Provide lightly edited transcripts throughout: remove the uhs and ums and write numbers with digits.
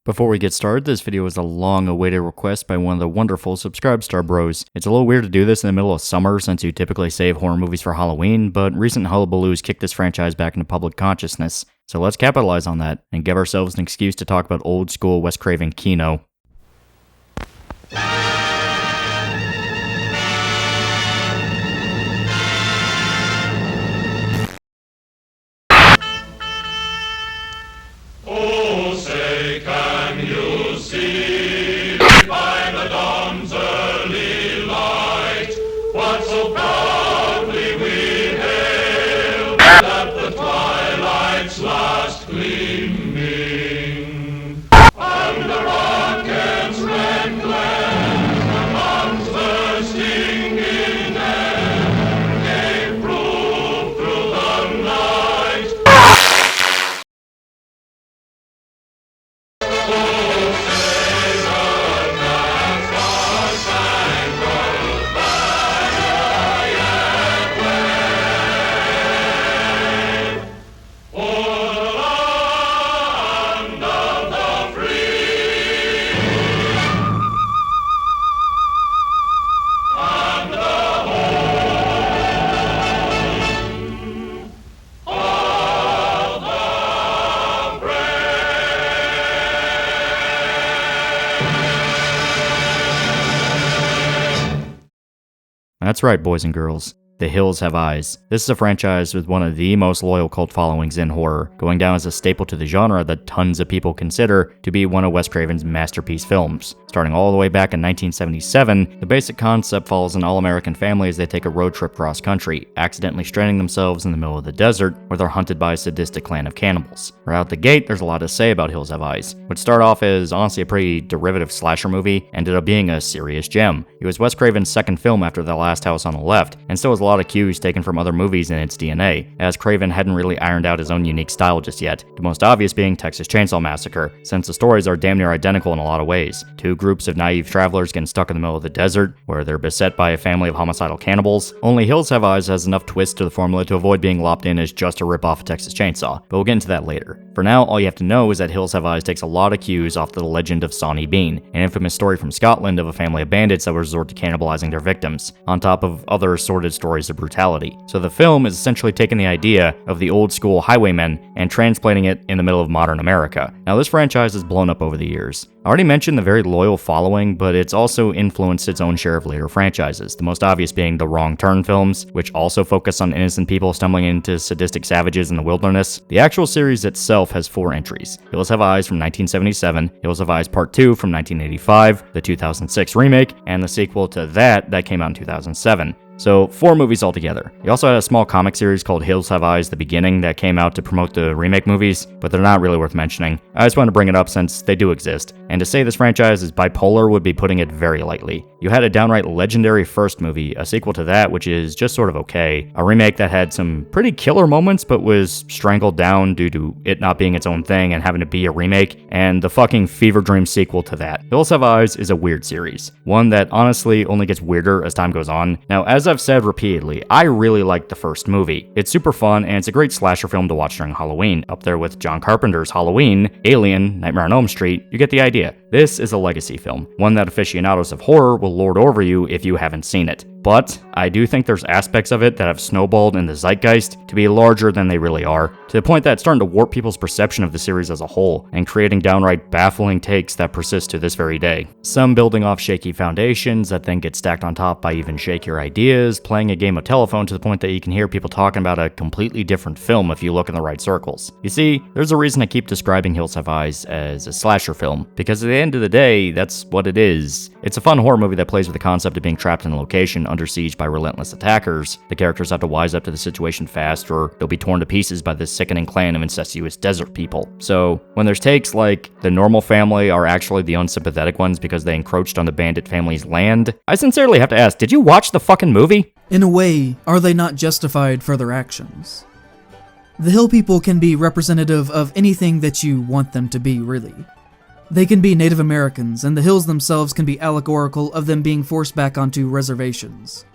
Before we get started, this video is a long-awaited request by one of the wonderful Subscribe-Star bros. It's a little weird to do this in the middle of summer since you typically save horror movies for Halloween, but recent hullabaloos kicked this franchise back into public consciousness. So let's capitalize on that and give ourselves an excuse to talk about old-school Wes Craven kino. That's right, boys and girls. The Hills Have Eyes. This is a franchise with one of the most loyal cult followings in horror, going down as a staple to the genre that tons of people consider to be one of Wes Craven's masterpiece films. Starting all the way back in 1977, the basic concept follows an all-American family as they take a road trip cross-country, accidentally stranding themselves in the middle of the desert, where they're hunted by a sadistic clan of cannibals. Right out the gate, there's a lot to say about Hills Have Eyes. What started off as honestly a pretty derivative slasher movie ended up being a serious gem. It was Wes Craven's second film after The Last House on the Left, and still has a lot of cues taken from other movies in its DNA, as Craven hadn't really ironed out his own unique style just yet, the most obvious being Texas Chainsaw Massacre, since the stories are damn near identical in a lot of ways. Two groups of naive travelers getting stuck in the middle of the desert, where they're beset by a family of homicidal cannibals. Only Hills Have Eyes has enough twist to the formula to avoid being lopped in as just a ripoff of Texas Chainsaw, but we'll get into that later. For now, all you have to know is that Hills Have Eyes takes a lot of cues off the legend of Sawney Bean, an infamous story from Scotland of a family of bandits that would resort to cannibalizing their victims, on top of other sordid stories of brutality. So the film is essentially taking the idea of the old school highwaymen and transplanting it in the middle of modern America. Now this franchise has blown up over the years. I already mentioned the very loyal following, but it's also influenced its own share of later franchises, the most obvious being the Wrong Turn films, which also focus on innocent people stumbling into sadistic savages in the wilderness. The actual series itself has 4 entries: Hills Have Eyes from 1977, Hills Have Eyes Part 2 from 1985, the 2006 remake, and the sequel to that came out in 2007. So 4 movies altogether. He also had a small comic series called Hills Have Eyes: The Beginning that came out to promote the remake movies, but they're not really worth mentioning. I just wanted to bring it up since they do exist, and to say this franchise is bipolar would be putting it very lightly. You had a downright legendary first movie, a sequel to that which is just sort of okay, a remake that had some pretty killer moments but was strangled down due to it not being its own thing and having to be a remake, and the fucking fever dream sequel to that. Hills Have Eyes is a weird series, one that honestly only gets weirder as time goes on. Now, as I've said repeatedly, I really liked the first movie. It's super fun, and it's a great slasher film to watch during Halloween, up there with John Carpenter's Halloween, Alien, Nightmare on Elm Street. You get the idea. This is a legacy film, one that aficionados of horror will lord over you if you haven't seen it. But I do think there's aspects of it that have snowballed in the zeitgeist to be larger than they really are, to the point that it's starting to warp people's perception of the series as a whole, and creating downright baffling takes that persist to this very day. Some building off shaky foundations that then get stacked on top by even shakier ideas, playing a game of telephone to the point that you can hear people talking about a completely different film if you look in the right circles. You see, there's a reason I keep describing Hills Have Eyes as a slasher film, because at the end of the day, that's what it is. It's a fun horror movie that plays with the concept of being trapped in a location under siege by relentless attackers. The characters have to wise up to the situation fast, or they'll be torn to pieces by this sickening clan of incestuous desert people. So, when there's takes like the normal family are actually the unsympathetic ones because they encroached on the bandit family's land, I sincerely have to ask, did you watch the fucking movie? In a way, are they not justified for their actions? The Hill people can be representative of anything that you want them to be, really. They can be Native Americans, and the hills themselves can be allegorical of them being forced back onto reservations.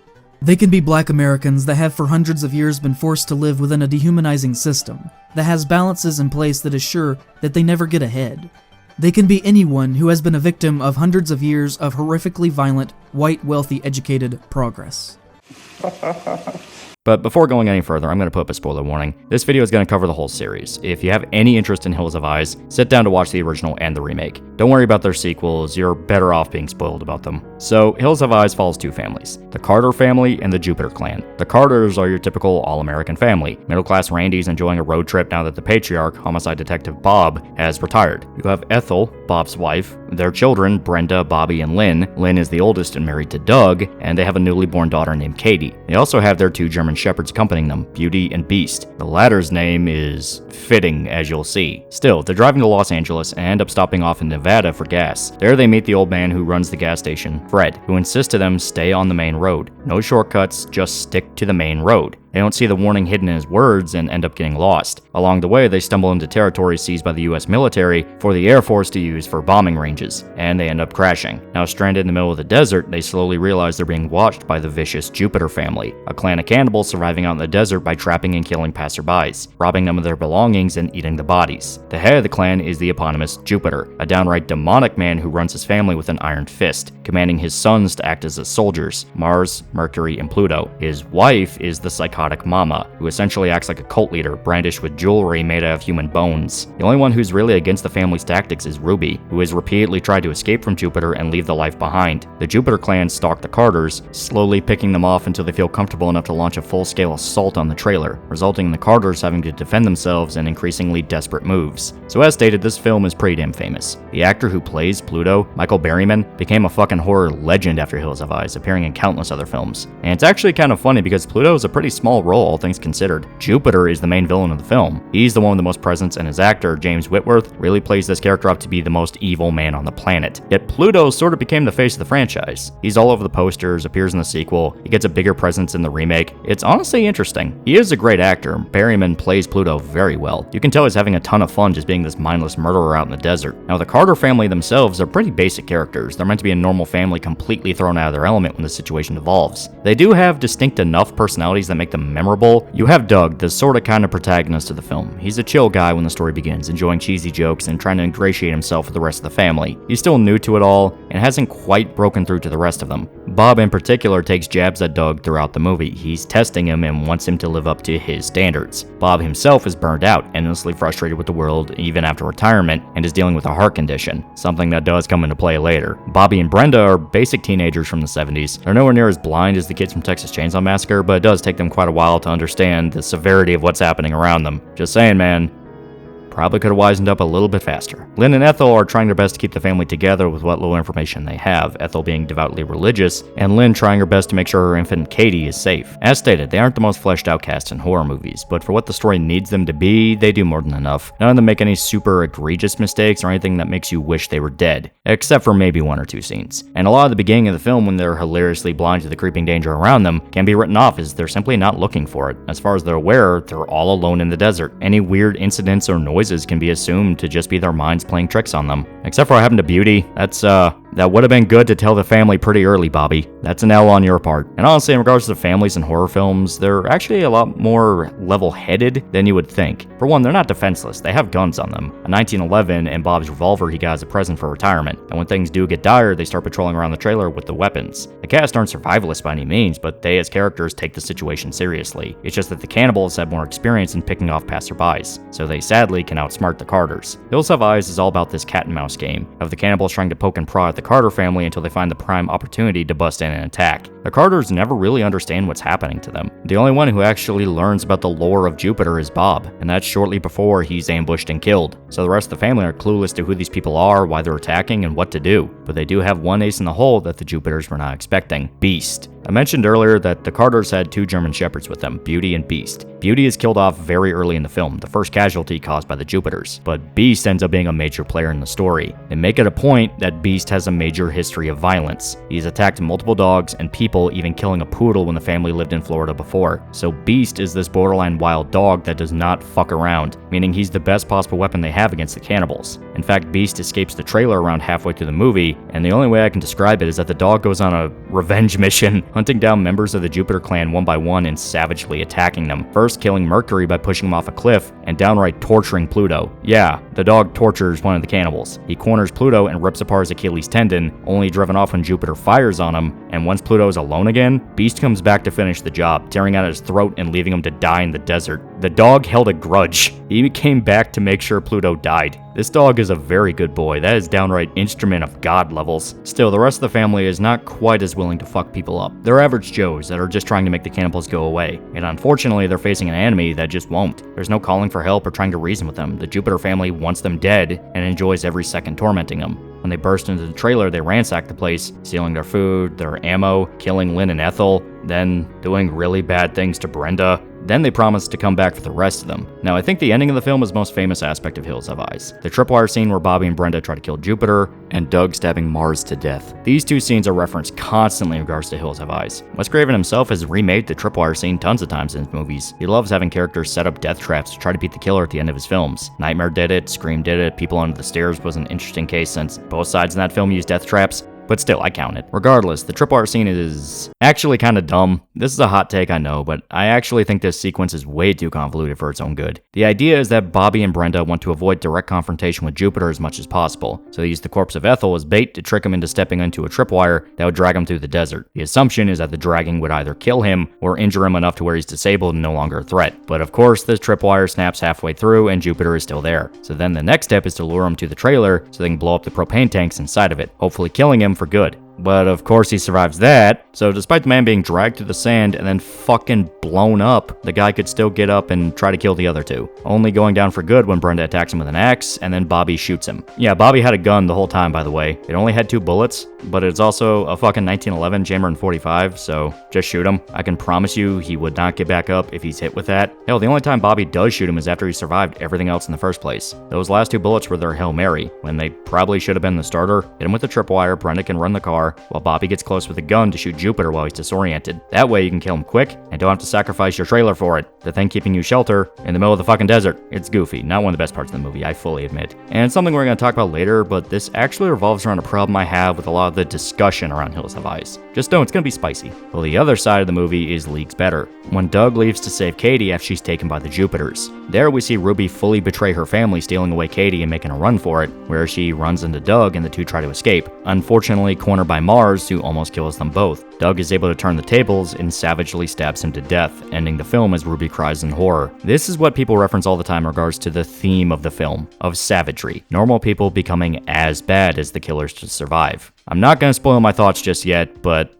They can be Black Americans that have for hundreds of years been forced to live within a dehumanizing system that has balances in place that assure that they never get ahead. They can be anyone who has been a victim of hundreds of years of horrifically violent, white, wealthy, educated progress. But before going any further, I'm going to put up a spoiler warning. This video is going to cover the whole series. If you have any interest in Hills of Eyes, sit down to watch the original and the remake. Don't worry about their sequels, you're better off being spoiled about them. So, Hills of Eyes follows two families, the Carter family and the Jupiter clan. The Carters are your typical all-American family, middle-class Randys enjoying a road trip now that the patriarch, homicide detective Bob, has retired. You have Ethel, Bob's wife, their children, Brenda, Bobby, and Lynn. Lynn is the oldest and married to Doug, and they have a newly born daughter named Katie. They also have their two German shepherds accompanying them, Beauty and Beast. The latter's name is fitting, as you'll see. Still, they're driving to Los Angeles and end up stopping off in Nevada for gas. There they meet the old man who runs the gas station, Fred, who insists to them stay on the main road. No shortcuts, just stick to the main road. They don't see the warning hidden in his words and end up getting lost. Along the way, they stumble into territory seized by the US military for the Air Force to use for bombing ranges, and they end up crashing. Now stranded in the middle of the desert, they slowly realize they're being watched by the vicious Jupiter family, a clan of cannibals surviving out in the desert by trapping and killing passerbys, robbing them of their belongings and eating the bodies. The head of the clan is the eponymous Jupiter, a downright demonic man who runs his family with an iron fist, commanding his sons to act as his soldiers, Mars, Mercury, and Pluto. His wife is the psychotic Mama, who essentially acts like a cult leader, brandished with jewelry made out of human bones. The only one who's really against the family's tactics is Ruby, who has repeatedly tried to escape from Jupiter and leave the life behind. The Jupiter clan stalk the Carters, slowly picking them off until they feel comfortable enough to launch a full-scale assault on the trailer, resulting in the Carters having to defend themselves in increasingly desperate moves. So as stated, this film is pretty damn famous. The actor who plays Pluto, Michael Berryman, became a fucking horror legend after Hills of Eyes, appearing in countless other films. And it's actually kind of funny because Pluto is a pretty small role, all things considered. Jupiter is the main villain of the film. He's the one with the most presence, and his actor, James Whitworth, really plays this character up to be the most evil man on the planet. Yet Pluto sort of became the face of the franchise. He's all over the posters, appears in the sequel, he gets a bigger presence in the remake. It's honestly interesting. He is a great actor. Berryman plays Pluto very well. You can tell he's having a ton of fun just being this mindless murderer out in the desert. Now, the Carter family themselves are pretty basic characters. They're meant to be a normal family completely thrown out of their element when the situation evolves. They do have distinct enough personalities that make them memorable. You have Doug, the sorta kinda protagonist of the film. He's a chill guy when the story begins, enjoying cheesy jokes and trying to ingratiate himself with the rest of the family. He's still new to it all, and hasn't quite broken through to the rest of them. Bob in particular takes jabs at Doug throughout the movie. He's testing him and wants him to live up to his standards. Bob himself is burned out, endlessly frustrated with the world even after retirement, and is dealing with a heart condition, something that does come into play later. Bobby and Brenda are basic teenagers from the 70s. They're nowhere near as blind as the kids from Texas Chainsaw Massacre, but it does take them quite a while to understand the severity of what's happening around them. Just saying, man. Probably could have wisened up a little bit faster. Lynn and Ethel are trying their best to keep the family together with what little information they have, Ethel being devoutly religious, and Lynn trying her best to make sure her infant Katie is safe. As stated, they aren't the most fleshed out cast in horror movies, but for what the story needs them to be, they do more than enough. None of them make any super egregious mistakes or anything that makes you wish they were dead, except for maybe one or two scenes. And a lot of the beginning of the film, when they're hilariously blind to the creeping danger around them, can be written off as they're simply not looking for it. As far as they're aware, they're all alone in the desert. Any weird incidents or noises can be assumed to just be their minds playing tricks on them. Except for what happened to Beauty, that would have been good to tell the family pretty early, Bobby. That's an L on your part. And honestly, in regards to families in horror films, they're actually a lot more level-headed than you would think. For one, they're not defenseless. They have guns on them. A 1911 and Bob's revolver he got as a present for retirement. And when things do get dire, they start patrolling around the trailer with the weapons. The cast aren't survivalists by any means, but they as characters take the situation seriously. It's just that the cannibals have more experience in picking off passerbys, so they sadly can outsmart the Carters. Hills Have Eyes is all about this cat and mouse game of the cannibals trying to poke and prod at the Carter family until they find the prime opportunity to bust in and attack. The Carters never really understand what's happening to them. The only one who actually learns about the lore of Jupiter is Bob, and that's shortly before he's ambushed and killed. So the rest of the family are clueless to who these people are, why they're attacking, and what to do. But they do have one ace in the hole that the Jupiters were not expecting: Beast. I mentioned earlier that the Carters had two German shepherds with them, Beauty and Beast. Beauty is killed off very early in the film, the first casualty caused by the Jupiters, but Beast ends up being a major player in the story. They make it a point that Beast has a major history of violence. He's attacked multiple dogs and people, even killing a poodle when the family lived in Florida before. So Beast is this borderline wild dog that does not fuck around, meaning he's the best possible weapon they have against the cannibals. In fact, Beast escapes the trailer around halfway through the movie, and the only way I can describe it is that the dog goes on a revenge mission, hunting down members of the Jupiter clan one by one and savagely attacking them. First killing Mercury by pushing him off a cliff, and downright torturing Pluto. Yeah, the dog tortures one of the cannibals. He corners Pluto and rips apart his Achilles tendon, only driven off when Jupiter fires on him, and once Pluto is alone again, Beast comes back to finish the job, tearing out his throat and leaving him to die in the desert. The dog held a grudge. He came back to make sure Pluto died. This dog is a very good boy. That is downright instrument of God levels. Still, the rest of the family is not quite as willing to fuck people up. They're average Joes that are just trying to make the cannibals go away. And unfortunately, they're facing an enemy that just won't. There's no calling for help or trying to reason with them. The Jupiter family wants them dead and enjoys every second tormenting them. When they burst into the trailer, they ransack the place, stealing their food, their ammo, killing Lynn and Ethel, then doing really bad things to Brenda. Then they promise to come back for the rest of them. Now, I think the ending of the film is the most famous aspect of Hills Have Eyes. The tripwire scene where Bobby and Brenda try to kill Jupiter, and Doug stabbing Mars to death. These two scenes are referenced constantly in regards to Hills Have Eyes. Wes Craven himself has remade the tripwire scene tons of times in his movies. He loves having characters set up death traps to try to beat the killer at the end of his films. Nightmare did it, Scream did it, People Under the Stairs was an interesting case since both sides in that film used death traps. But still, I count it. Regardless, the tripwire scene is actually kind of dumb. This is a hot take, I know, but I actually think this sequence is way too convoluted for its own good. The idea is that Bobby and Brenda want to avoid direct confrontation with Jupiter as much as possible, so they use the corpse of Ethel as bait to trick him into stepping into a tripwire that would drag him through the desert. The assumption is that the dragging would either kill him or injure him enough to where he's disabled and no longer a threat. But of course, this tripwire snaps halfway through and Jupiter is still there. So then the next step is to lure him to the trailer so they can blow up the propane tanks inside of it, hopefully killing him for good. But of course he survives that, so despite the man being dragged through the sand and then fucking blown up, the guy could still get up and try to kill the other two, only going down for good when Brenda attacks him with an axe and then Bobby shoots him. Yeah, Bobby had a gun the whole time, by the way. It only had 2 bullets, but it's also a fucking 1911 Jammer 45, so just shoot him. I can promise you he would not get back up if he's hit with that. Hell, the only time Bobby does shoot him is after he survived everything else in the first place. Those last 2 bullets were their Hail Mary, when they probably should have been the starter. Hit him with the tripwire, Brenda can run the car, while Bobby gets close with a gun to shoot Jupiter while he's disoriented. That way you can kill him quick and don't have to sacrifice your trailer for it. The thing keeping you shelter in the middle of the fucking desert. It's goofy, not one of the best parts of the movie, I fully admit. And it's something we're going to talk about later, but this actually revolves around a problem I have with a lot of the discussion around Hills Have Eyes. Just know it's going to be spicy. Well, the other side of the movie is leagues better. When Doug leaves to save Katie after she's taken by the Jupiters. There we see Ruby fully betray her family, stealing away Katie and making a run for it, where she runs into Doug and the two try to escape. Unfortunately cornered by Mars, who almost kills them both. Doug is able to turn the tables and savagely stabs him to death, ending the film as Ruby cries in horror. This is what people reference all the time in regards to the theme of the film, of savagery. Normal people becoming as bad as the killers to survive. I'm not going to spoil my thoughts just yet, but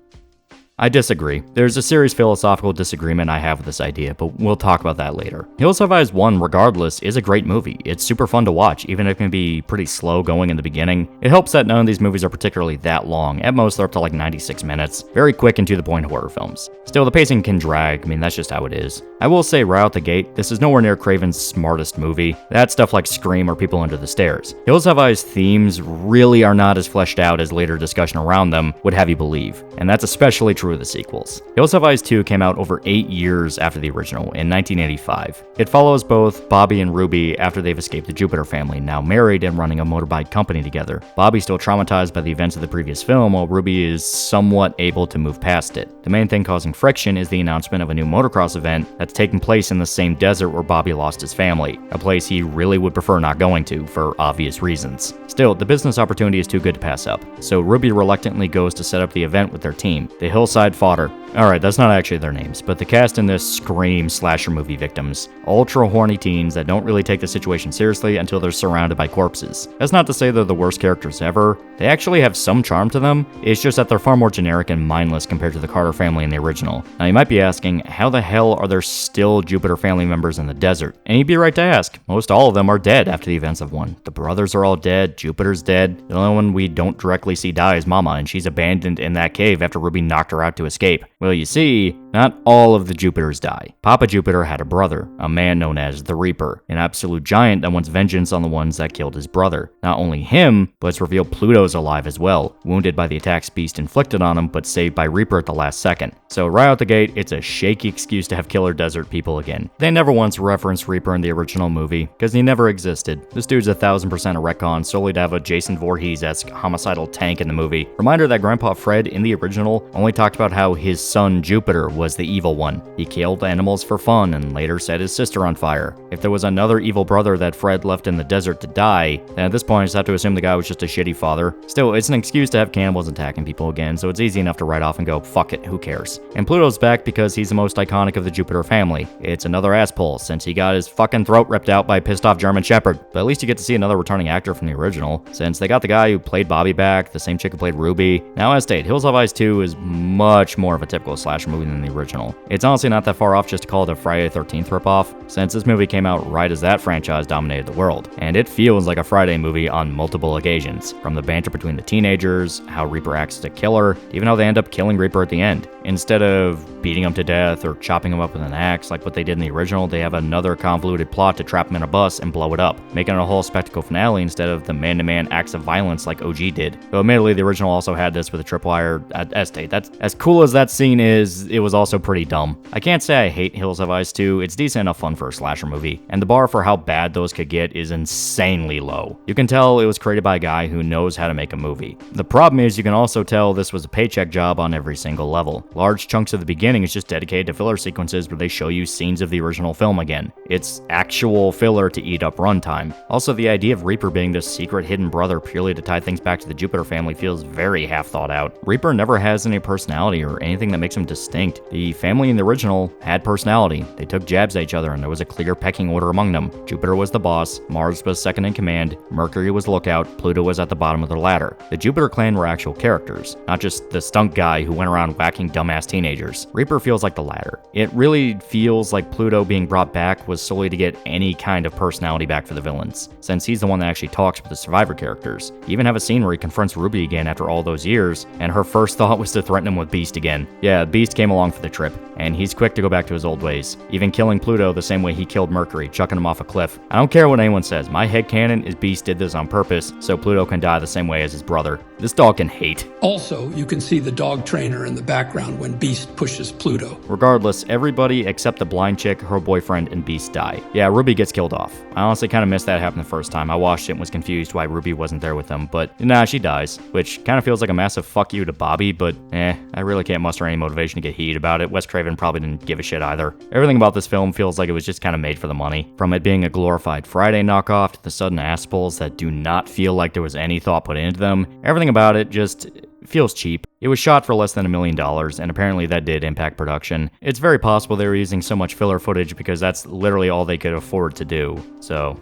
I disagree. There's a serious philosophical disagreement I have with this idea, but we'll talk about that later. Hills Have Eyes 1, regardless, is a great movie. It's super fun to watch, even if it can be pretty slow going in the beginning. It helps that none of these movies are particularly that long. At most, they're up to like 96 minutes. Very quick and to the point horror films. Still, the pacing can drag. I mean, that's just how it is. I will say right out the gate, this is nowhere near Craven's smartest movie. That's stuff like Scream or People Under the Stairs. Hills Have Eyes themes really are not as fleshed out as later discussion around them would have you believe, and that's especially true of the sequels. Hills Have Eyes 2 came out over 8 years after the original, in 1985. It follows both Bobby and Ruby after they've escaped the Jupiter family, now married and running a motorbike company together. Bobby's still traumatized by the events of the previous film, while Ruby is somewhat able to move past it. The main thing causing friction is the announcement of a new motocross event that's taking place in the same desert where Bobby lost his family, a place he really would prefer not going to, for obvious reasons. Still, the business opportunity is too good to pass up, so Ruby reluctantly goes to set up the event with their team, the Hillside Fodder. Alright, that's not actually their names, but the cast in this Scream slasher movie victims. Ultra horny teens that don't really take the situation seriously until they're surrounded by corpses. That's not to say they're the worst characters ever. They actually have some charm to them, it's just that they're far more generic and mindless compared to the Carter family in the original. Now you might be asking, how the hell are there still Jupiter family members in the desert? And you'd be right to ask. Most all of them are dead after the events of 1. The brothers are all dead, Jupiter's dead. The only one we don't directly see die is Mama, and she's abandoned in that cave after Ruby knocked her out to escape. Well, you see, Not all of the Jupiters die. Papa Jupiter had a brother, a man known as the Reaper, an absolute giant that wants vengeance on the ones that killed his brother. Not only him, but it's revealed Pluto's alive as well, wounded by the attacks Beast inflicted on him, but saved by Reaper at the last second. So right out the gate, it's a shaky excuse to have killer desert people again. They never once referenced Reaper in the original movie, because he never existed. This dude's 1000% a retcon solely to have a Jason Voorhees-esque homicidal tank in the movie. Reminder that Grandpa Fred in the original only talked about how his son Jupiter was the evil one. He killed animals for fun and later set his sister on fire. If there was another evil brother that Fred left in the desert to die, then at this point I just have to assume the guy was just a shitty father. Still, it's an excuse to have cannibals attacking people again, so it's easy enough to write off and go, fuck it, who cares? And Pluto's back because he's the most iconic of the Jupiter family. It's another ass pull, since he got his fucking throat ripped out by a pissed off German Shepherd. But at least you get to see another returning actor from the original, since they got the guy who played Bobby back, the same chick who played Ruby. Now as stated, Hills Have Eyes 2 is much more of a typical slasher movie than the original. It's honestly not that far off just to call it a Friday the 13th ripoff, since this movie came out right as that franchise dominated the world. And it feels like a Friday movie on multiple occasions, from the banter between the teenagers, how Reaper acts as a killer, even how they end up killing Reaper at the end. Instead of beating him to death or chopping him up with an axe like what they did in the original, they have another convoluted plot to trap him in a bus and blow it up, making it a whole spectacle finale instead of the man-to-man acts of violence like OG did. Though admittedly, the original also had this with a tripwire estate. That's as cool as that scene is, it was also pretty dumb. I can't say I hate Hills Have Eyes 2, it's decent enough fun for a slasher movie, and the bar for how bad those could get is insanely low. You can tell it was created by a guy who knows how to make a movie. The problem is you can also tell this was a paycheck job on every single level. Large chunks of the beginning is just dedicated to filler sequences where they show you scenes of the original film again. It's actual filler to eat up runtime. Also, the idea of Reaper being this secret hidden brother purely to tie things back to the Jupiter family feels very half thought out. Reaper never has any personality or anything that makes him distinct. The family in the original had personality. They took jabs at each other and there was a clear pecking order among them. Jupiter was the boss, Mars was second in command, Mercury was lookout, Pluto was at the bottom of the ladder. The Jupiter clan were actual characters, not just the stunk guy who went around whacking dumbass teenagers. Reaper feels like the latter. It really feels like Pluto being brought back was solely to get any kind of personality back for the villains, since he's the one that actually talks with the survivor characters. You even have a scene where he confronts Ruby again after all those years, and her first thought was to threaten him with Beast again. Yeah, Beast came along for the trip, and he's quick to go back to his old ways, even killing Pluto the same way he killed Mercury, chucking him off a cliff. I don't care what anyone says, my headcanon is Beast did this on purpose, so Pluto can die the same way as his brother. This dog can hate. Also, you can see the dog trainer in the background when Beast pushes Pluto. Regardless, everybody except the blind chick, her boyfriend, and Beast die. Yeah, Ruby gets killed off. I honestly kind of missed that happen the first time. I watched it and was confused why Ruby wasn't there with them, but nah, she dies, which kind of feels like a massive fuck you to Bobby, but I really can't muster any motivation to get heated about it. Wes Craven probably didn't give a shit either. Everything about this film feels like it was just kind of made for the money. From it being a glorified Friday knockoff to the sudden ass pulls that do not feel like there was any thought put into them, everything about it just feels cheap. It was shot for less than $1 million, and apparently that did impact production. It's very possible they were using so much filler footage because that's literally all they could afford to do. So,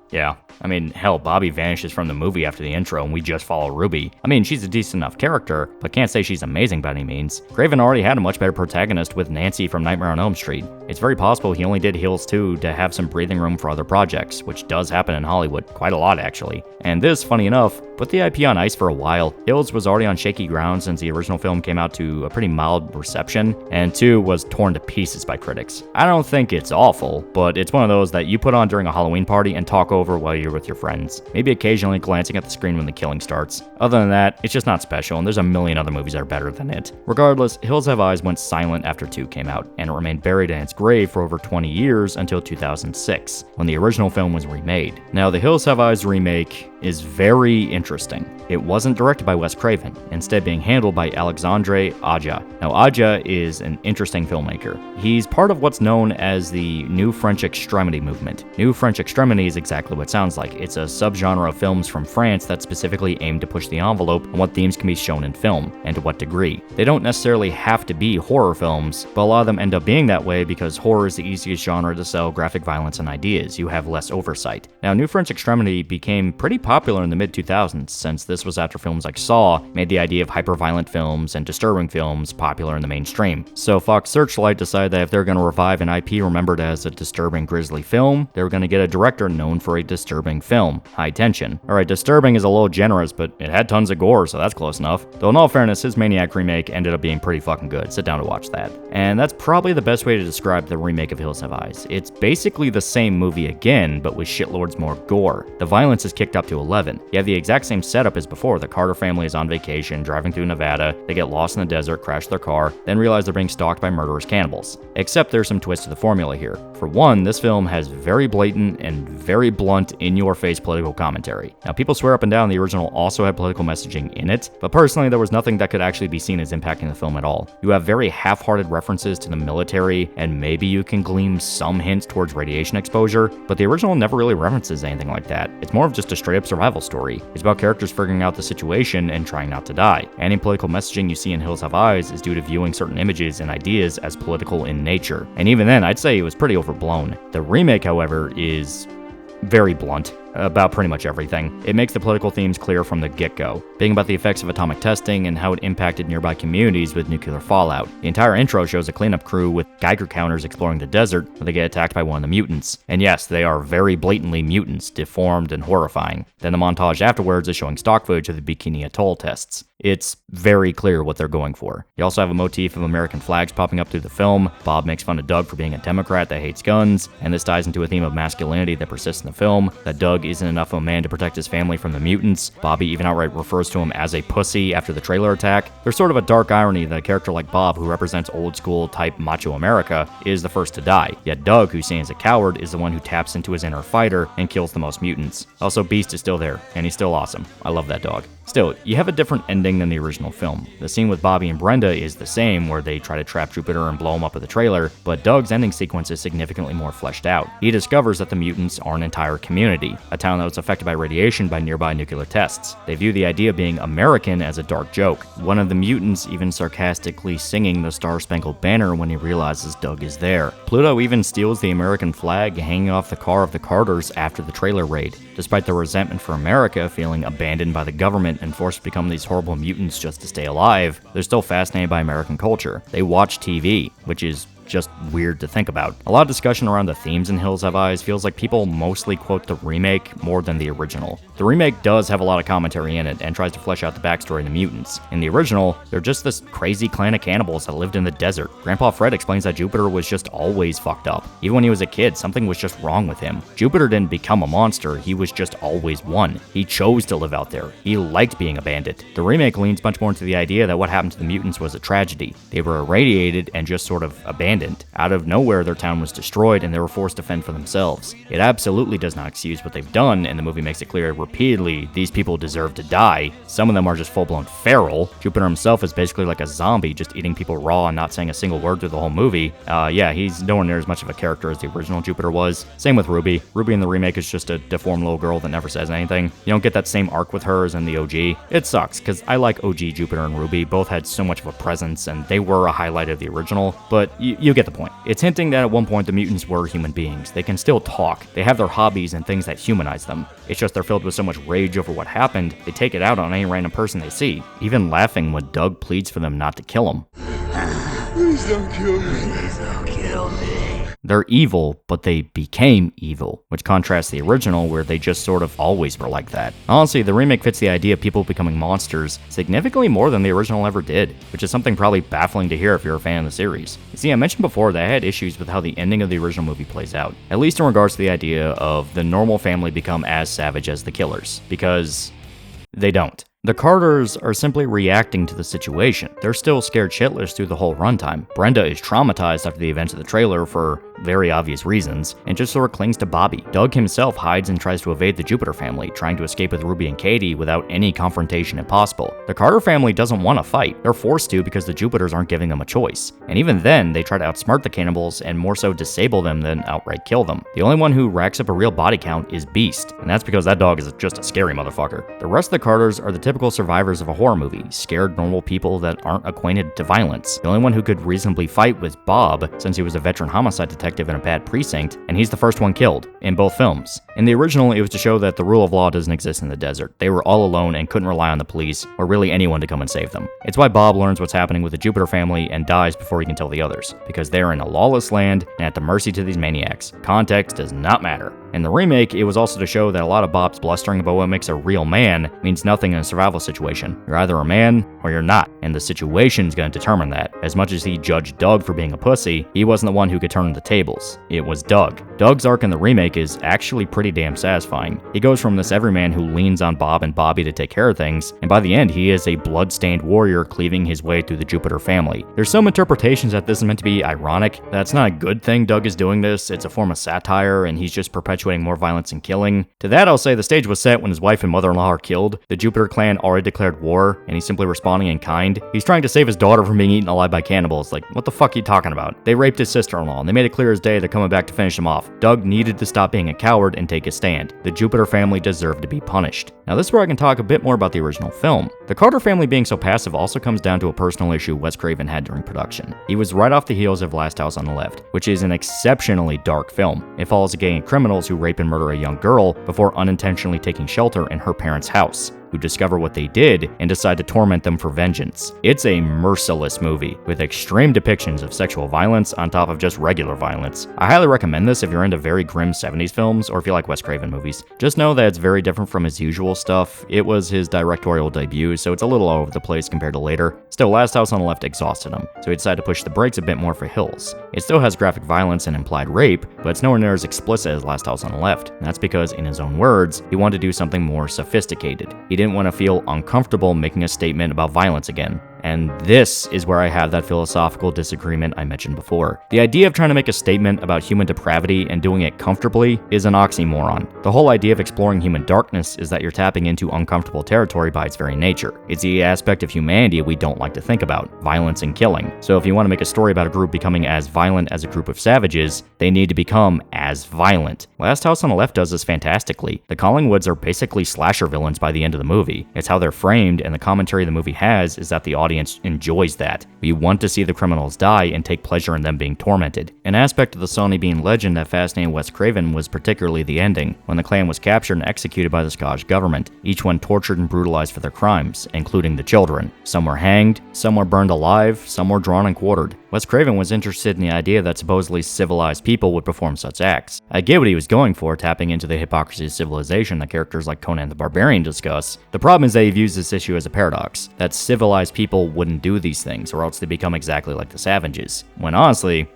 yeah. I mean, hell, Bobby vanishes from the movie after the intro and we just follow Ruby. I mean, she's a decent enough character, but can't say she's amazing by any means. Craven already had a much better protagonist with Nancy from Nightmare on Elm Street. It's very possible he only did Hills 2 to have some breathing room for other projects, which does happen in Hollywood, quite a lot actually. And this, funny enough, put the IP on ice for a while. Hills was already on shaky ground since the original film came out to a pretty mild reception, and 2 was torn to pieces by critics. I don't think it's awful, but it's one of those that you put on during a Halloween party and talk over while you're with your friends, maybe occasionally glancing at the screen when the killing starts. Other than that, it's just not special, and there's a million other movies that are better than it. Regardless, Hills Have Eyes went silent after 2 came out, and it remained buried in its grave for over 20 years until 2006, when the original film was remade. Now, the Hills Have Eyes remake is very interesting. It wasn't directed by Wes Craven, instead being handled by Alexandre Aja. Now, Aja is an interesting filmmaker. He's part of what's known as the New French Extremity movement. New French Extremity is exactly what it sounds like. It's a subgenre of films from France that specifically aim to push the envelope on what themes can be shown in film, and to what degree. They don't necessarily have to be horror films, but a lot of them end up being that way because horror is the easiest genre to sell graphic violence and ideas. You have less oversight. Now, New French Extremity became pretty popular popular in the mid-2000s, since this was after films like Saw made the idea of hyper-violent films and disturbing films popular in the mainstream. So Fox Searchlight decided that if they're going to revive an IP remembered as a disturbing grisly film, they were going to get a director known for a disturbing film. High Tension. Alright, disturbing is a little generous, but it had tons of gore, so that's close enough. Though in all fairness, his Maniac remake ended up being pretty fucking good. Sit down to watch that. And that's probably the best way to describe the remake of Hills Have Eyes. It's basically the same movie again, but with shitloads more gore. The violence is kicked up to 11. You have the exact same setup as before. The Carter family is on vacation, driving through Nevada. They get lost in the desert, crash their car, then realize they're being stalked by murderous cannibals. Except there's some twist to the formula here. For one, this film has very blatant and very blunt, in-your-face political commentary. Now, people swear up and down the original also had political messaging in it, but personally, there was nothing that could actually be seen as impacting the film at all. You have very half-hearted references to the military, and maybe you can glean some hints towards radiation exposure, but the original never really references anything like that. It's more of just a straight-up survival story. It's about characters figuring out the situation and trying not to die. Any political messaging you see in Hills Have Eyes is due to viewing certain images and ideas as political in nature. And even then, I'd say it was pretty overblown. The remake, however, is very blunt about pretty much everything. It makes the political themes clear from the get-go, being about the effects of atomic testing and how it impacted nearby communities with nuclear fallout. The entire intro shows a cleanup crew with Geiger counters exploring the desert when they get attacked by one of the mutants. And yes, they are very blatantly mutants, deformed and horrifying. Then the montage afterwards is showing stock footage of the Bikini Atoll tests. It's very clear what they're going for. You also have a motif of American flags popping up through the film. Bob makes fun of Doug for being a Democrat that hates guns, and this ties into a theme of masculinity that persists in the film, that Doug isn't enough of a man to protect his family from the mutants. Bobby even outright refers to him as a pussy after the trailer attack. There's sort of a dark irony that a character like Bob, who represents old school type macho America, is the first to die. Yet Doug, who's seen as a coward, is the one who taps into his inner fighter and kills the most mutants. Also, Beast is still there, and he's still awesome. I love that dog. Still, you have a different ending than the original film. The scene with Bobby and Brenda is the same, where they try to trap Jupiter and blow him up with the trailer, but Doug's ending sequence is significantly more fleshed out. He discovers that the mutants are an entire community, a town that was affected by radiation by nearby nuclear tests. They view the idea of being American as a dark joke, one of the mutants even sarcastically singing the Star-Spangled Banner when he realizes Doug is there. Pluto even steals the American flag hanging off the car of the Carters after the trailer raid. Despite their resentment for America feeling abandoned by the government and forced to become these horrible mutants just to stay alive, they're still fascinated by American culture. They watch TV, which is just weird to think about. A lot of discussion around the themes in Hills Have Eyes feels like people mostly quote the remake more than the original. The remake does have a lot of commentary in it and tries to flesh out the backstory of the mutants. In the original, they're just this crazy clan of cannibals that lived in the desert. Grandpa Fred explains that Jupiter was just always fucked up. Even when he was a kid, something was just wrong with him. Jupiter didn't become a monster, he was just always one. He chose to live out there. He liked being a bandit. The remake leans much more into the idea that what happened to the mutants was a tragedy. They were irradiated and just sort of abandoned. Out of nowhere, their town was destroyed and they were forced to fend for themselves. It absolutely does not excuse what they've done, and the movie makes it clear repeatedly these people deserve to die. Some of them are just full-blown feral. Jupiter himself is basically like a zombie, just eating people raw and not saying a single word through the whole movie. Yeah, he's nowhere near as much of a character as the original Jupiter was. Same with Ruby. Ruby in the remake is just a deformed little girl that never says anything. You don't get that same arc with her as in the OG. It sucks, because I like OG Jupiter and Ruby. Both had so much of a presence, and they were a highlight of the original, but you get the point. It's hinting that at one point the mutants were human beings. They can still talk. They have their hobbies and things that humanize them. It's just they're filled with so much rage over what happened, they take it out on any random person they see, even laughing when Doug pleads for them not to kill him. Please don't kill me. Please don't kill me. They're evil, but they became evil, which contrasts the original where they just sort of always were like that. Honestly, the remake fits the idea of people becoming monsters significantly more than the original ever did, which is something probably baffling to hear if you're a fan of the series. You see, I mentioned before that I had issues with how the ending of the original movie plays out, at least in regards to the idea of the normal family become as savage as the killers, because they don't. The Carters are simply reacting to the situation. They're still scared shitless through the whole runtime. Brenda is traumatized after the events of the trailer for very obvious reasons, and just sort of clings to Bobby. Doug himself hides and tries to evade the Jupiter family, trying to escape with Ruby and Katie without any confrontation if possible. The Carter family doesn't want to fight. They're forced to because the Jupiters aren't giving them a choice. And even then, they try to outsmart the cannibals and more so disable them than outright kill them. The only one who racks up a real body count is Beast, and that's because that dog is just a scary motherfucker. The rest of the Carters are the typical typical survivors of a horror movie, scared normal people that aren't acquainted to violence. The only one who could reasonably fight was Bob, since he was a veteran homicide detective in a bad precinct, and he's the first one killed, in both films. In the original, it was to show that the rule of law doesn't exist in the desert. They were all alone and couldn't rely on the police, or really anyone to come and save them. It's why Bob learns what's happening with the Jupiter family and dies before he can tell the others, because they're in a lawless land and at the mercy to these maniacs. Context does not matter. In the remake, it was also to show that a lot of Bob's blustering about what makes a real man means nothing in a survival situation. You're either a man or you're not, and the situation's gonna determine that. As much as he judged Doug for being a pussy, he wasn't the one who could turn the tables. It was Doug. Doug's arc in the remake is actually pretty damn satisfying. He goes from this everyman who leans on Bob and Bobby to take care of things, and by the end, he is a blood-stained warrior cleaving his way through the Jupiter family. There's some interpretations that this is meant to be ironic. That's not a good thing Doug is doing this. It's a form of satire, and he's just perpetuating more violence and killing. To that, I'll say the stage was set when his wife and mother-in-law are killed. The Jupiter clan already declared war, and he's simply responding in kind. He's trying to save his daughter from being eaten alive by cannibals. Like, what the fuck are you talking about? They raped his sister-in-law, and they made it clear as day they're coming back to finish him off. Doug needed to stop being a coward and take a stand. The Jupiter family deserved to be punished. Now this is where I can talk a bit more about the original film. The Carter family being so passive also comes down to a personal issue Wes Craven had during production. He was right off the heels of Last House on the Left, which is an exceptionally dark film. It follows a gang of criminals who rape and murder a young girl before unintentionally taking shelter in her parents' house, who discover what they did and decide to torment them for vengeance. It's a merciless movie, with extreme depictions of sexual violence on top of just regular violence. I highly recommend this if you're into very grim 70s films or if you like Wes Craven movies. Just know that it's very different from his usual stuff. It was his directorial debut, so it's a little all over the place compared to later. Still, Last House on the Left exhausted him, so he decided to push the brakes a bit more for Hills. It still has graphic violence and implied rape, but it's nowhere near as explicit as Last House on the Left. And that's because, in his own words, he wanted to do something more sophisticated. He didn't want to feel uncomfortable making a statement about violence again. And this is where I have that philosophical disagreement I mentioned before. The idea of trying to make a statement about human depravity and doing it comfortably is an oxymoron. The whole idea of exploring human darkness is that you're tapping into uncomfortable territory by its very nature. It's the aspect of humanity we don't like to think about, violence and killing. So if you want to make a story about a group becoming as violent as a group of savages, they need to become as violent. Last House on the Left does this fantastically. The Collingwoods are basically slasher villains by the end of the movie. It's how they're framed, and the commentary the movie has is that the audience enjoys that. We want to see the criminals die and take pleasure in them being tormented. An aspect of the Sawney Bean legend that fascinated Wes Craven was particularly the ending, when the clan was captured and executed by the Scottish government, each one tortured and brutalized for their crimes, including the children. Some were hanged, some were burned alive, some were drawn and quartered. Wes Craven was interested in the idea that supposedly civilized people would perform such acts. I get what he was going for, tapping into the hypocrisy of civilization that characters like Conan the Barbarian discuss. The problem is that he views this issue as a paradox, that civilized people wouldn't do these things, or else they become exactly like the savages. When honestly,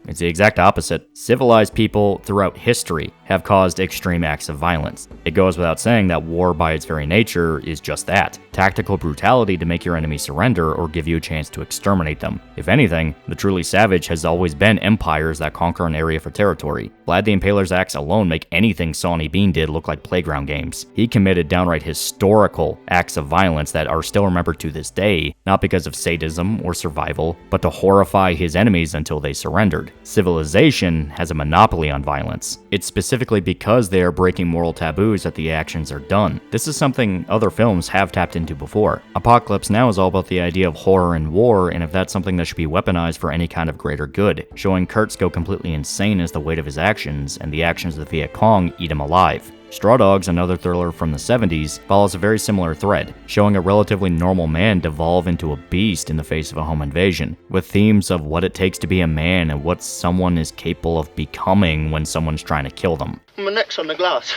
it's the exact opposite. Civilized people throughout history have caused extreme acts of violence. It goes without saying that war by its very nature is just that. Tactical brutality to make your enemy surrender or give you a chance to exterminate them. If anything, the truly savage has always been empires that conquer an area for territory. Vlad the Impaler's acts alone make anything Sawney Bean did look like playground games. He committed downright historical acts of violence that are still remembered to this day, not because of sadism or survival, but to horrify his enemies until they surrendered. Civilization has a monopoly on violence. It's specifically because they are breaking moral taboos that the actions are done. This is something other films have tapped into before. Apocalypse Now is all about the idea of horror and war, and if that's something that should be weaponized for any kind of greater good. Showing Kurtz go completely insane as the weight of his actions, and the actions of the Viet Cong eat him alive. Straw Dogs, another thriller from the 70s, follows a very similar thread, showing a relatively normal man devolve into a beast in the face of a home invasion, with themes of what it takes to be a man and what someone is capable of becoming when someone's trying to kill them. My neck's on the glass.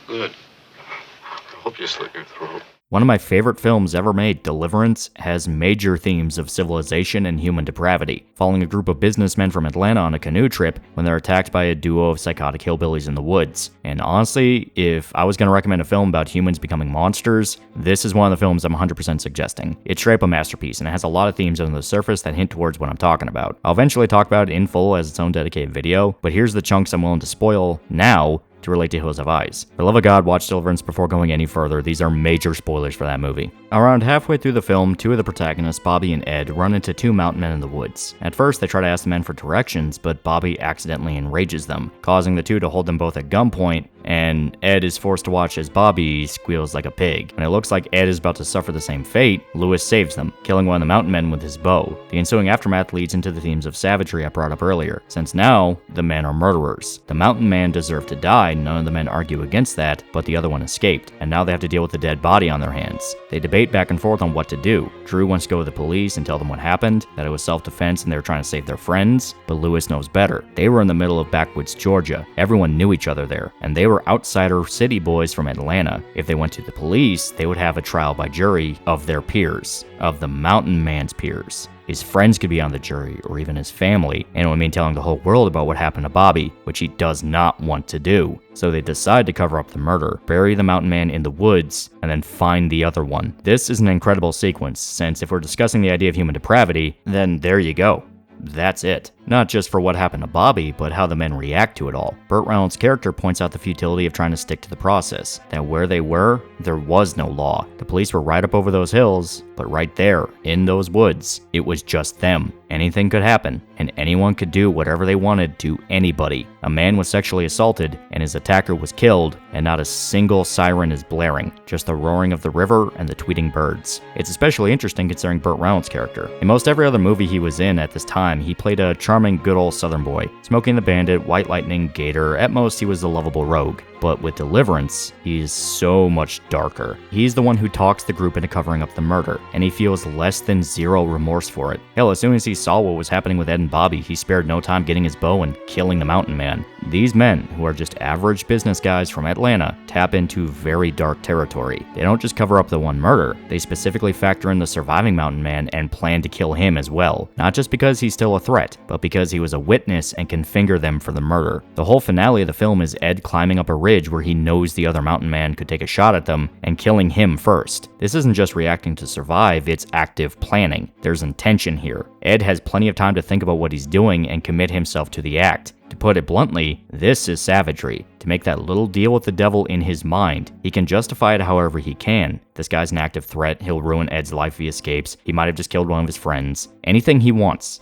Good. I hope you slit your throat. One of my favorite films ever made, Deliverance, has major themes of civilization and human depravity, following a group of businessmen from Atlanta on a canoe trip when they're attacked by a duo of psychotic hillbillies in the woods. And honestly, if I was going to recommend a film about humans becoming monsters, this is one of the films I'm 100% suggesting. It's straight up a masterpiece, and it has a lot of themes under the surface that hint towards what I'm talking about. I'll eventually talk about it in full as its own dedicated video, but here's the chunks I'm willing to spoil now to relate to Hills Have Eyes. For the love of God, watch Deliverance before going any further. These are major spoilers for that movie. Around halfway through the film, two of the protagonists, Bobby and Ed, run into two mountain men in the woods. At first, they try to ask the men for directions, but Bobby accidentally enrages them, causing the two to hold them both at gunpoint and Ed is forced to watch as Bobby squeals like a pig. When it looks like Ed is about to suffer the same fate, Lewis saves them, killing one of the mountain men with his bow. The ensuing aftermath leads into the themes of savagery I brought up earlier, since now, the men are murderers. The mountain man deserved to die, none of the men argue against that, but the other one escaped, and now they have to deal with a dead body on their hands. They debate back and forth on what to do. Drew wants to go to the police and tell them what happened, that it was self-defense and they were trying to save their friends, but Lewis knows better. They were in the middle of backwoods Georgia. Everyone knew each other there, and they were outsider city boys from Atlanta. If they went to the police, they would have a trial by jury of their peers, of the mountain man's peers. His friends could be on the jury, or even his family, and it would mean telling the whole world about what happened to Bobby, which he does not want to do. So they decide to cover up the murder, bury the mountain man in the woods, and then find the other one. This is an incredible sequence, since if we're discussing the idea of human depravity, then there you go. That's it. Not just for what happened to Bobby, but how the men react to it all. Burt Reynolds' character points out the futility of trying to stick to the process, that where they were, there was no law. The police were right up over those hills, but right there, in those woods, it was just them. Anything could happen, and anyone could do whatever they wanted to anybody. A man was sexually assaulted, and his attacker was killed, and not a single siren is blaring, just the roaring of the river and the tweeting birds. It's especially interesting considering Burt Reynolds' character. In most every other movie he was in at this time, he played a charming good old southern boy. Smokey and the Bandit, White Lightning, Gator, at most he was the lovable rogue. But with Deliverance, he is so much darker. He's the one who talks the group into covering up the murder, and he feels less than zero remorse for it. Hell, as soon as he saw what was happening with Ed and Bobby, he spared no time getting his bow and killing the mountain man. These men, who are just average business guys from Atlanta, tap into very dark territory. They don't just cover up the one murder, they specifically factor in the surviving mountain man and plan to kill him as well. Not just because he's still a threat, but because he was a witness and can finger them for the murder. The whole finale of the film is Ed climbing up a ridge where he knows the other mountain man could take a shot at them and killing him first. This isn't just reacting to survive, it's active planning. There's intention here. Ed has plenty of time to think about what he's doing and commit himself to the act. To put it bluntly, this is savagery. To make that little deal with the devil in his mind, he can justify it however he can. This guy's an active threat, he'll ruin Ed's life if he escapes, he might have just killed one of his friends. Anything he wants.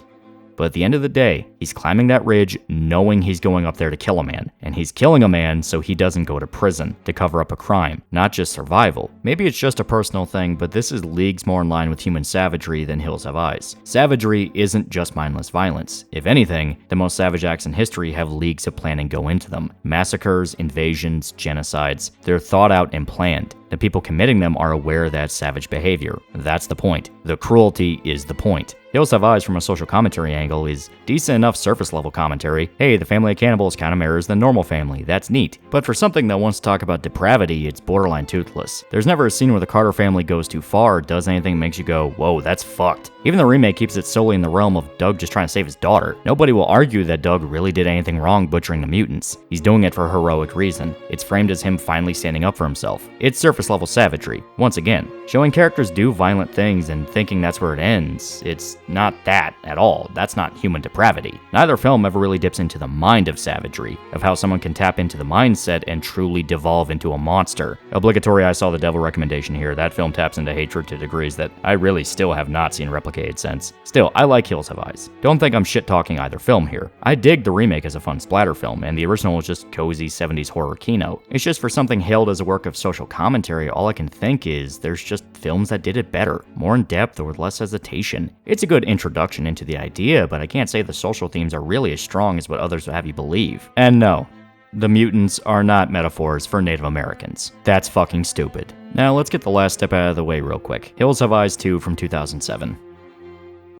But at the end of the day, he's climbing that ridge knowing he's going up there to kill a man. And he's killing a man so he doesn't go to prison, to cover up a crime, not just survival. Maybe it's just a personal thing, but this is leagues more in line with human savagery than Hills Have Eyes. Savagery isn't just mindless violence. If anything, the most savage acts in history have leagues of planning go into them. Massacres, invasions, genocides, they're thought out and planned. The people committing them are aware that's savage behavior. That's the point. The cruelty is the point. Hills Have Eyes from a social commentary angle is decent enough surface level commentary. Hey, the family of cannibals kind of mirrors the normal family, that's neat. But for something that wants to talk about depravity, it's borderline toothless. There's never a scene where the Carter family goes too far or does anything that makes you go, whoa, that's fucked. Even the remake keeps it solely in the realm of Doug just trying to save his daughter. Nobody will argue that Doug really did anything wrong butchering the mutants. He's doing it for a heroic reason. It's framed as him finally standing up for himself. It's surface level savagery. Once again, showing characters do violent things and thinking that's where it ends, it's not that at all. That's not human depravity. Neither film ever really dips into the mind of savagery, of how someone can tap into the mindset and truly devolve into a monster. Obligatory I saw the devil recommendation here. That film taps into hatred to degrees that I really still have not seen replicated since. Still, I like Hills Have Eyes. Don't think I'm shit-talking either film here. I dig the remake as a fun splatter film, and the original was just cozy 70s horror kino. It's just for something hailed as a work of social commentary, all I can think is there's just films that did it better, more in depth or with less hesitation. It's a good introduction into the idea, but I can't say the social themes are really as strong as what others would have you believe. And no, the mutants are not metaphors for Native Americans. That's fucking stupid. Now let's get the last step out of the way real quick. Hills Have Eyes 2 from 2007.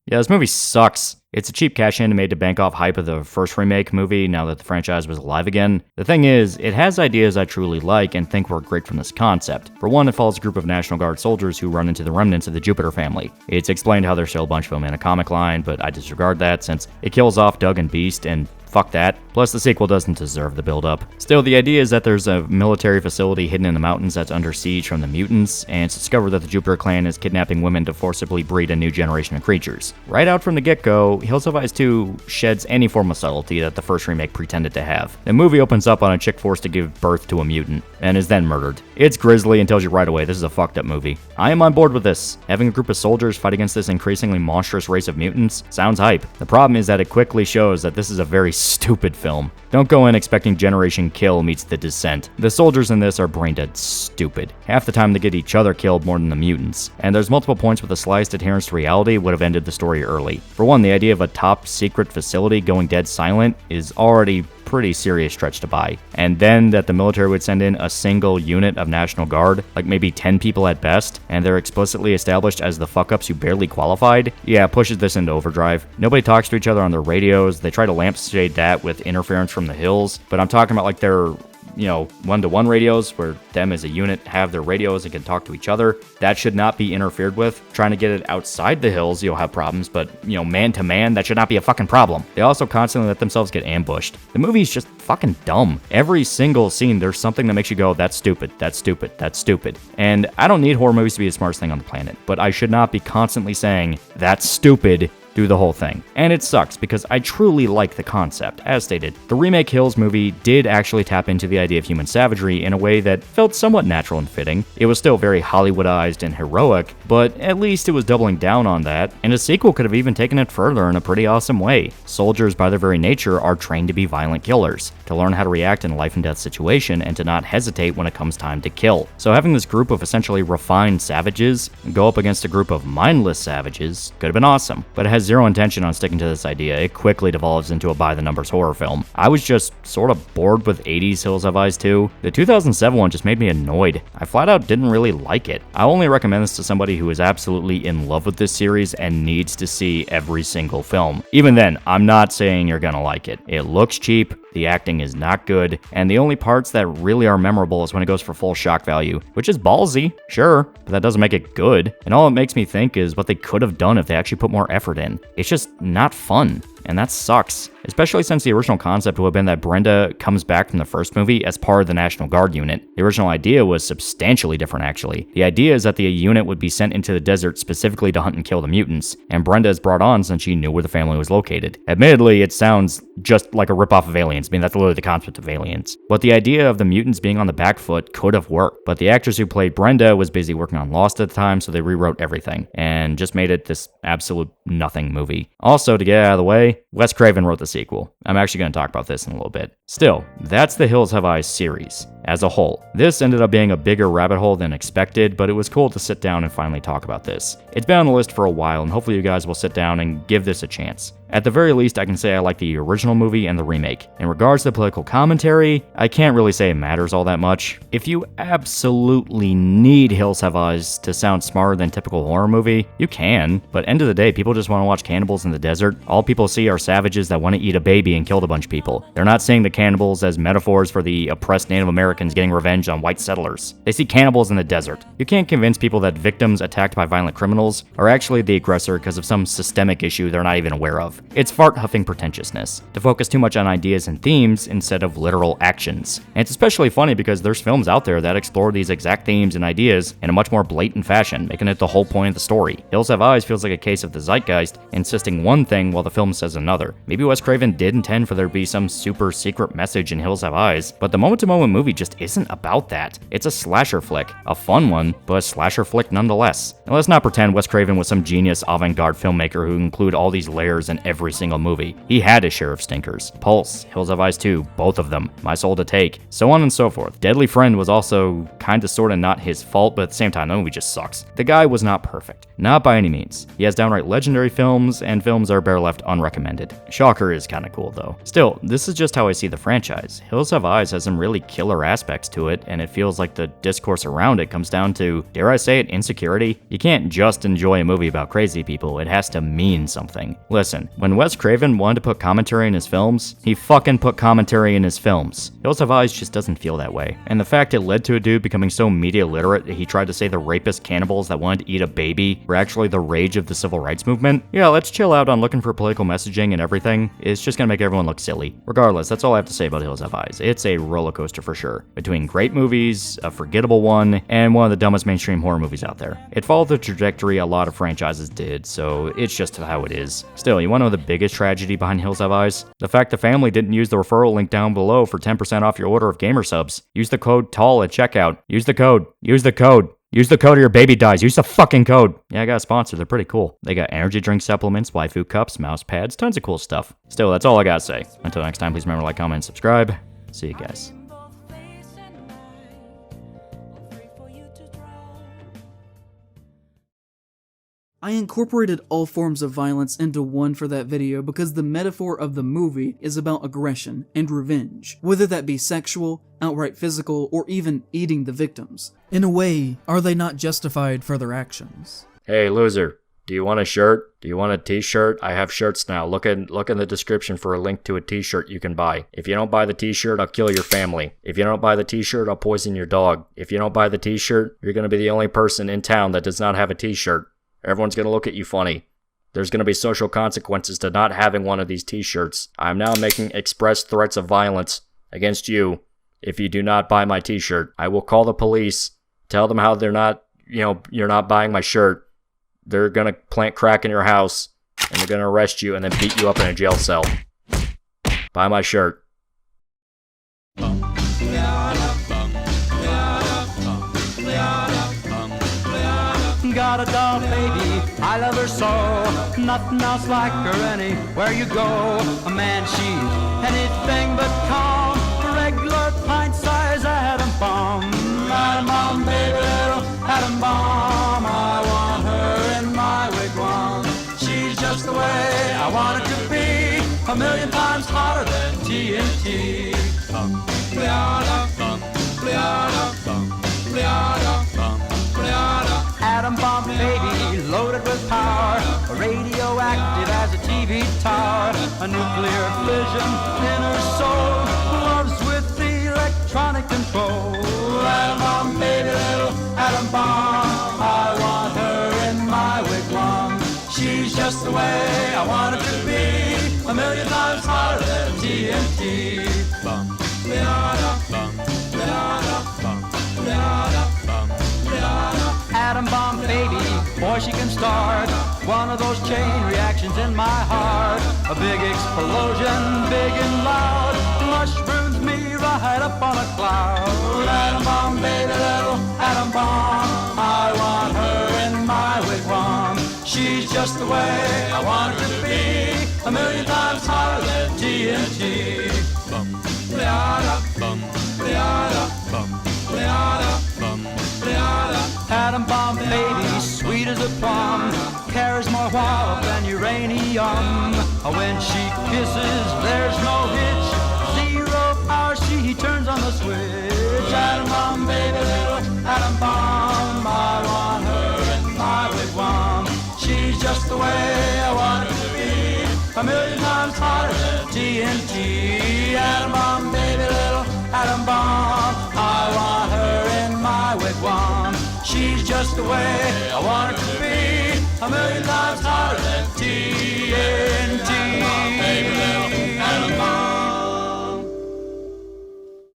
Yeah, this movie sucks. It's a cheap cash-in made to bank off hype of the first remake movie now that the franchise was alive again. The thing is, it has ideas I truly like and think work great from this concept. For one, it follows a group of National Guard soldiers who run into the remnants of the Jupiter family. It's explained how there's still a bunch of them in a comic line, but I disregard that since it kills off Doug and Beast and fuck that. Plus, the sequel doesn't deserve the build-up. Still, the idea is that there's a military facility hidden in the mountains that's under siege from the mutants, and it's discovered that the Jupiter clan is kidnapping women to forcibly breed a new generation of creatures. Right out from the get-go, Hills Have Eyes 2 sheds any form of subtlety that the first remake pretended to have. The movie opens up on a chick forced to give birth to a mutant. and is then murdered. It's grisly and tells you right away this is a fucked up movie. I am on board with this. Having a group of soldiers fight against this increasingly monstrous race of mutants sounds hype. The problem is that it quickly shows that this is a very stupid film. Don't go in expecting Generation Kill meets The Descent. The soldiers in this are brain dead stupid. Half the time they get each other killed more than the mutants. And there's multiple points where the slightest adherence to reality would have ended the story early. For one, the idea of a top secret facility going dead silent is already pretty serious stretch to buy. And then that the military would send in a single unit of National Guard, like maybe 10 people at best, and they're explicitly established as the fuck-ups who barely qualified, yeah, pushes this into overdrive. Nobody talks to each other on their radios. They try to lampshade that with interference from the hills, but I'm talking about like their one-to-one radios where them as a unit have their radios and can talk to each other. That should not be interfered with. Trying to get it outside the hills, you'll have problems, but, man-to-man, that should not be a fucking problem. They also constantly let themselves get ambushed. The movie's just fucking dumb. Every single scene, there's something that makes you go, that's stupid, that's stupid, that's stupid. And I don't need horror movies to be the smartest thing on the planet, but I should not be constantly saying, that's stupid, through the whole thing. And it sucks because I truly like the concept. As stated, the Remake Hills movie did actually tap into the idea of human savagery in a way that felt somewhat natural and fitting. It was still very Hollywoodized and heroic, but at least it was doubling down on that, and a sequel could have even taken it further in a pretty awesome way. Soldiers, by their very nature, are trained to be violent killers, to learn how to react in a life and death situation, and to not hesitate when it comes time to kill. So having this group of essentially refined savages go up against a group of mindless savages could have been awesome, but it has zero intention on sticking to this idea. It quickly devolves into a by-the-numbers horror film. I was just sort of bored with 80s Hills Have Eyes 2. The 2007 one just made me annoyed. I flat out didn't really like it. I only recommend this to somebody who is absolutely in love with this series and needs to see every single film. Even then, I'm not saying you're gonna like it. It looks cheap, the acting is not good, and the only parts that really are memorable is when it goes for full shock value, which is ballsy, sure, but that doesn't make it good. And all it makes me think is what they could have done if they actually put more effort in. It's just not fun. And that sucks, especially since the original concept would have been that Brenda comes back from the first movie as part of the National Guard unit. The original idea was substantially different, actually. The idea is that the unit would be sent into the desert specifically to hunt and kill the mutants, and Brenda is brought on since she knew where the family was located. Admittedly, it sounds just like a ripoff of Aliens. I mean, that's literally the concept of Aliens. But the idea of the mutants being on the back foot could have worked, but the actress who played Brenda was busy working on Lost at the time, so they rewrote everything, and just made it this absolute nothing movie. Also, to get out of the way, Wes Craven wrote the sequel. I'm actually going to talk about this in a little bit. Still, that's the Hills Have Eyes series as a whole. This ended up being a bigger rabbit hole than expected, but it was cool to sit down and finally talk about this. It's been on the list for a while, and hopefully you guys will sit down and give this a chance. At the very least, I can say I like the original movie and the remake. In regards to the political commentary, I can't really say it matters all that much. If you absolutely need Hills Have Eyes to sound smarter than typical horror movie, you can, but end of the day, people just want to watch cannibals in the desert. All people see are savages that want to eat a baby and kill a bunch of people. They're not seeing the cannibals as metaphors for the oppressed Native Americans getting revenge on white settlers. They see cannibals in the desert. You can't convince people that victims attacked by violent criminals are actually the aggressor because of some systemic issue they're not even aware of. It's fart-huffing pretentiousness, to focus too much on ideas and themes instead of literal actions. And it's especially funny because there's films out there that explore these exact themes and ideas in a much more blatant fashion, making it the whole point of the story. Hills Have Eyes feels like a case of the zeitgeist insisting one thing while the film says another. Maybe Wes Craven did intend for there to be some super secret message in Hills Have Eyes, but the moment-to-moment movie just isn't about that. It's a slasher flick, a fun one, but a slasher flick nonetheless. And let's not pretend Wes Craven was some genius avant-garde filmmaker who include all these layers in every single movie. He had his share of stinkers. Pulse, Hills Have Eyes 2, both of them, My Soul to Take, so on and so forth. Deadly Friend was also kinda sorta not his fault, but at the same time, the movie just sucks. The guy was not perfect. Not by any means. He has downright legendary films, and films are better left unrecommended. Shocker is kinda cool though. Still, this is just how I see the franchise. Hills Have Eyes has some really killer aspects to it, and it feels like the discourse around it comes down to, dare I say it, insecurity? You can't just enjoy a movie about crazy people, it has to mean something. Listen, when Wes Craven wanted to put commentary in his films, he fucking put commentary in his films. Hills Have Eyes just doesn't feel that way. And the fact it led to a dude becoming so media literate that he tried to say the rapist cannibals that wanted to eat a baby were actually the rage of the civil rights movement, yeah, let's chill out on looking for political messaging and everything. It's just gonna make everyone look silly. Regardless, that's all I have to say about Hills Have Eyes. It's a roller coaster for sure. here, between great movies, a forgettable one, and one of the dumbest mainstream horror movies out there. It followed the trajectory a lot of franchises did, so it's just how it is. Still, you want to know the biggest tragedy behind Hills Have Eyes? The fact the family didn't use the referral link down below for 10% off your order of gamer subs. Use the code TALL at checkout. Use the code. Use the code. Use the code or your baby dies. Use the fucking code. Yeah, I got a sponsor. They're pretty cool. They got energy drink supplements, waifu cups, mouse pads, tons of cool stuff. Still, that's all I gotta say. Until next time, please remember to like, comment, and subscribe. See you guys. I incorporated all forms of violence into one for that video because the metaphor of the movie is about aggression and revenge, whether that be sexual, outright physical, or even eating the victims. In a way, are they not justified for their actions? Hey, loser. Do you want a shirt? Do you want a t-shirt? I have shirts now. Look in the description for a link to a t-shirt you can buy. If you don't buy the t-shirt, I'll kill your family. If you don't buy the t-shirt, I'll poison your dog. If you don't buy the t-shirt, you're gonna be the only person in town that does not have a t-shirt. Everyone's going to look at you funny. There's going to be social consequences to not having one of these t-shirts. I am now making express threats of violence against you if you do not buy my t-shirt. I will call the police, tell them how you're not buying my shirt. They're going to plant crack in your house, and they're going to arrest you and then beat you up in a jail cell. Buy my shirt. Got a doll baby, I love her so. Nothing else like her anywhere you go. A man, she's anything but calm. A regular pint-sized atom bomb. Atom bomb, baby, little atom bomb. I want her in my wigwam. She's just the way I want her to be. A million times hotter than TNT. Atom bomb baby, loaded with power, radioactive as a TV tower, a nuclear fission in her soul, loves with electronic control. Atom bomb baby, little atom bomb, I want her in my wigwam. She's just the way I want her to be, a million times hotter than TNT. Atom bomb baby, boy she can start one of those chain reactions in my heart. A big explosion, big and loud, mushrooms me right up on a cloud. Atom bomb baby, little atom bomb, I want her in my wigwam. She's just the way I want her to be, a million times hotter than TNT. Atom bomb baby, sweet as a plum, carries more wallop than uranium. When she kisses, there's no hitch, zero power, she turns on the switch. Atom bomb baby, little atom bomb, I want her in my wigwam. She's just the way I want her to be, a million times hotter than TNT. Atom bomb baby, little atom bomb, I want her in my wigwam. She's just the way I want her to be, a million times hotter than TNT.